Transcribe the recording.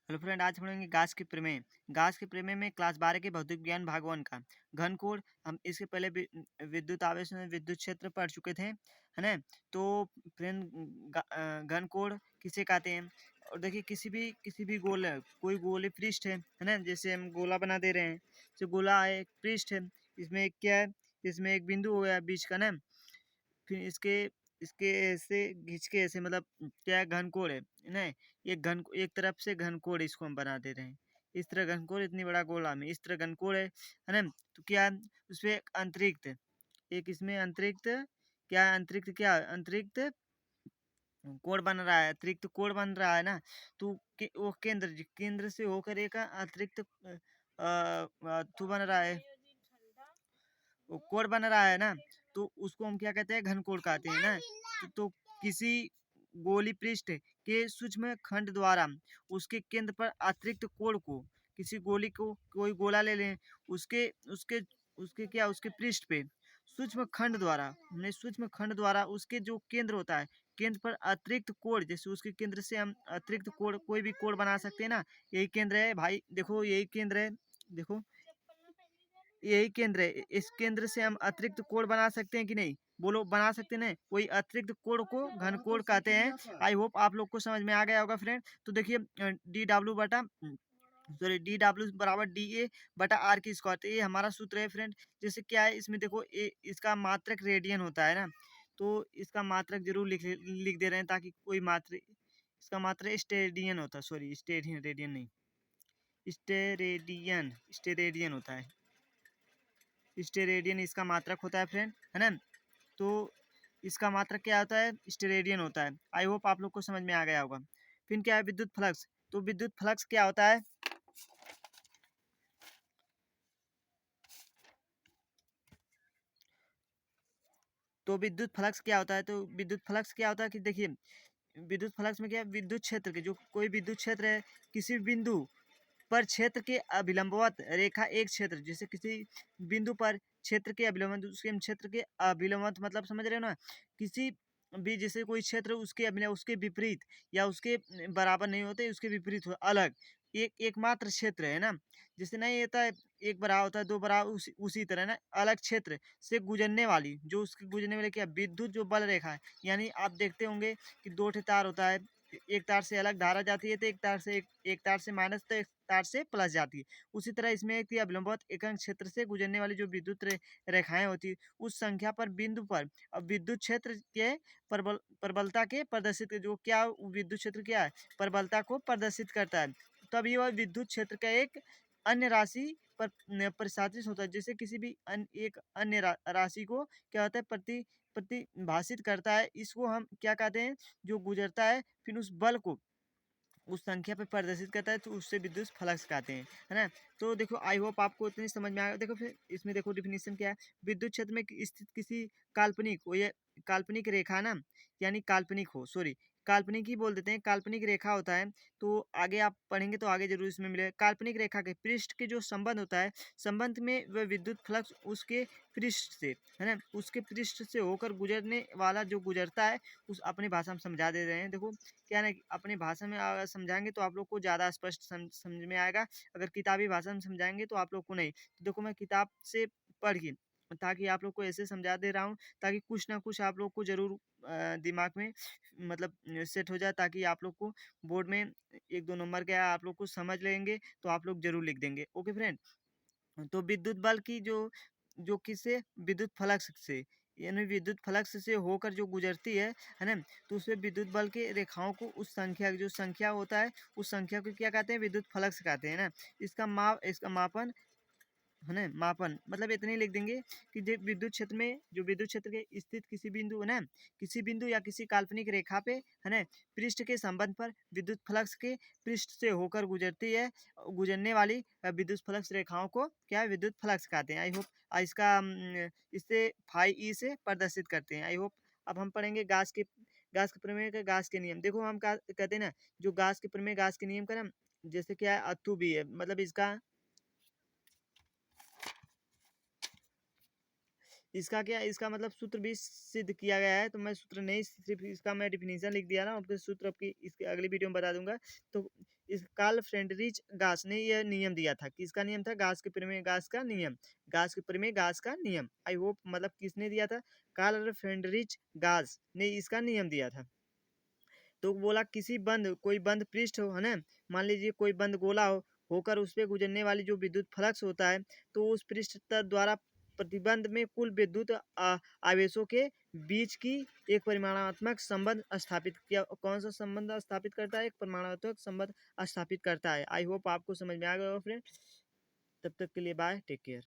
Hello friend, आज पढ़ेंगे गास के प्रमेय। गास के प्रमेय में क्लास 12 के भौतिक विज्ञान भाग 1 का घन कोण। हम इसके पहले विद्युत आवेश में विद्युत क्षेत्र पढ़ चुके थे, है ना। तो फ्रेंड, घन कोण किसे कहते हैं? और देखिए, किसी भी कोई गोले पृष्ठ है ना। जैसे हम गोला बना दे रहे हैं, जो गोला है, एक पृष्ठ है। इसमें एक क्या है? इसमें एक बिंदु हो गया बीच का ना। फिर इसके इसके ऐसे खींच के ऐसे, मतलब क्या घनकोण है ना। एक तरफ से घनकोण इसको हम बना दे रहे हैं। इस तरह घनकोण, इतनी बड़ा गोला में इस तरह घनकोण है ना। तो क्या उसपे एक अंतरिक्ष, एक इसमें अंतरिक्ष, अंतरिक्ष कोण बन रहा है, अतिरिक्त कोण बन रहा है ना। तो वो केंद्र से होकर एक अतिरिक्त बन रहा है, वो कोण बन रहा है ना। तो उसको हम क्या कहते हैं? घनकोण कहते हैं ना। तो किसी गोली पृष्ठ के सूक्ष्म खंड द्वारा उसके केंद्र पर अतिरिक्त कोण को, किसी गोली को, कोई गोला ले लें, उसके उसके उसके क्या उसके पृष्ठ पे सूक्ष्म खंड द्वारा, हमने सूक्ष्म खंड द्वारा उसके जो केंद्र होता है, केंद्र पर अतिरिक्त कोण, जैसे उसके केंद्र से हम अतिरिक्त कोण, कोई भी कोण बना सकते हैं ना। यही केंद्र है भाई, देखो यही केंद्र है, देखो यही केंद्र है। इस केंद्र से हम अतिरिक्त कोण बना सकते हैं कि नहीं? बोलो, बना सकते हैं ना। कोई अतिरिक्त कोण को घनकोण कहते हैं। आई होप आप लोग को समझ में आ गया होगा फ्रेंड। तो देखिए, डी डब्ल्यू बराबर डी ए बटा आर की स्क्वायर। तो ये हमारा सूत्र है फ्रेंड। जैसे क्या है, इसमें देखो इसका मात्रक रेडियन होता है ना। तो इसका मात्रक जरूर लिख लिख दे रहे हैं, ताकि कोई मात्र, इसका मात्रक स्टेरेडियन होता है, सॉरी स्टेरेडियन, रेडियन नहीं, स्टेरेडियन होता है। स्टेरेडियन इसका मात्रक होता है फ्रेंड, है ना। तो इसका मात्रक क्या होता है? स्टेरेडियन होता है। आई होप आप लोग को समझ में आ गया होगा। फिर क्या है? विद्युत फ्लक्स। तो विद्युत फ्लक्स क्या होता है? तो विद्युत फ्लक्स क्या होता है? तो विद्युत फ्लक्स क्या होता है कि देखिए, विद्युत फ्लक्स में क्या है? विद्युत क्षेत्र के, जो कोई विद्युत क्षेत्र है, किसी बिंदु पर क्षेत्र के अभिलंबवत रेखा एक क्षेत्र, जैसे किसी बिंदु पर क्षेत्र के अभिलंबवत, उसके क्षेत्र के अभिलंबवत मतलब समझ रहे हो ना। किसी भी, जैसे कोई क्षेत्र उसके उसके विपरीत या उसके बराबर नहीं होते, उसके विपरीत हो, अलग एक एकमात्र क्षेत्र है ना। जैसे नहीं होता है, एक बराबर होता है, दो बराबर, उसी तरह ना, अलग क्षेत्र से गुजरने वाली, जो उसके गुजरने वाले क्या, विद्युत जो बल रेखा है। यानी आप देखते होंगे कि दो ठे तार होता है, एक तार से अलग धारा जाती है, तो एक तार से माइनस, तो एक तार से प्लस जाती है। उसी तरह इसमें एक अभिलंबवत एकांक क्षेत्र से गुजरने वाली जो विद्युत रेखाएं होती है, उस संख्या पर बिंदु पर अब विद्युत क्षेत्र के प्रबलता के प्रदर्शित, जो क्या विद्युत क्षेत्र क्या है, प्रबलता को प्रदर्शित करता है। तब यह विद्युत क्षेत्र का एक अन्य राशि पर परिसातित होता है। जैसे किसी भी एक अन्य राशि को क्या होता है, प्रतिभाषित करता है। इसको हम क्या कहते हैं? जो गुजरता है, फिर उस बल को उस संख्या पे प्रदर्शित करता है, तो उससे विद्युत फ्लक्स कहते हैं, है ना। तो देखो, आई होप आपको इतनी समझ में आएगा। देखो फिर इसमें देखो डिफिनीशन क्या है। विद्युत क्षेत्र में स्थित किसी काल्पनिक हो, या काल्पनिक रेखा ना, यानी काल्पनिक हो, सॉरी काल्पनिक ही बोल देते हैं, काल्पनिक रेखा होता है। तो आगे आप पढ़ेंगे तो आगे जरूर इसमें मिलेगा। काल्पनिक रेखा के पृष्ठ के जो संबंध होता है, संबंध में वह विद्युत फ्लक्स उसके पृष्ठ से, है ना, उसके पृष्ठ से होकर गुजरने वाला जो गुजरता है, उस अपनी भाषा में समझा दे रहे हैं। देखो क्या है ना, कि अपनी भाषा में समझाएंगे तो आप लोग को ज़्यादा स्पष्ट समझ में आएगा। अगर किताबी भाषा में समझाएंगे तो आप लोग को नहीं। तो देखो, मैं किताब से पढ़ के, ताकि आप लोग को ऐसे समझा दे रहा हूँ, ताकि कुछ ना कुछ आप लोग को ज़रूर दिमाग में, मतलब सेट हो जाए, ताकि आप लोग को बोर्ड में एक दो नंबर क्या आप लोग को समझ लेंगे, तो आप लोग जरूर लिख देंगे। Okay friend. तो विद्युत बल की जो जो किससे, विद्युत फ्लक्स से, यानी विद्युत फ्लक्स से होकर जो गुजरती है ना। तो उसमें विद्युत बल के रेखाओं को, उस संख्या, जो संख्या होता है, उस संख्या को क्या कहते हैं? विद्युत फ्लक्स कहते हैं ना। इसका मापन, है ना, मापन मतलब इतने लिख देंगे कि जो विद्युत क्षेत्र में, जो विद्युत क्षेत्र के स्थित किसी बिंदु, है ना, किसी बिंदु या किसी काल्पनिक रेखा पे, है ना, पृष्ठ के संबंध पर विद्युत फ्लक्स के पृष्ठ से होकर गुजरती है, गुजरने वाली विद्युत फ्लक्स रेखाओं को क्या है? विद्युत फ्लक्स कहते हैं। आई होप इसका इससे फाई ई से प्रदर्शित करते हैं। I hope. अब हम पढ़ेंगे गास के प्रमेय का, गास के नियम। देखो, हम कहते हैं ना, जो गास के प्रमेय, गास के नियम का ना, जैसे क्या है, अथु भी है, मतलब इसका क्या, इसका मतलब सूत्र भी सिद्ध किया गया है, तो मैं सूत्र नहीं, सिर्फ इसका मैं डिफिनीशन लिख दिया ना, आपके सूत्र आपकी इसके अगली वीडियो में बता दूंगा। तो इस कार्ल फ्रेडरिच गास ने यह नियम दिया था, किसका नियम था, गास के प्रमेय गास का नियम, गास के प्रमेय गास का नियम। आई होप मतलब किसने दिया था, कार्ल फ्रेडरिच गास ने इसका नियम दिया था। तो बोला किसी बंद, कोई बंद पृष्ठ हो, है ना, मान लीजिए कोई बंद गोला हो, होकर उस पर गुजरने वाली जो विद्युत फ्लक्स होता है, तो उस पृष्ठ द्वारा प्रतिबंध में कुल विद्युत आवेशों के बीच की एक परिमाणात्मक संबंध स्थापित किया। कौन सा संबंध स्थापित करता है, एक परिमाणात्मक संबंध स्थापित करता है। आई होप आपको समझ में आ गया फ्रेंड। तब तक के लिए बाय, टेक केयर।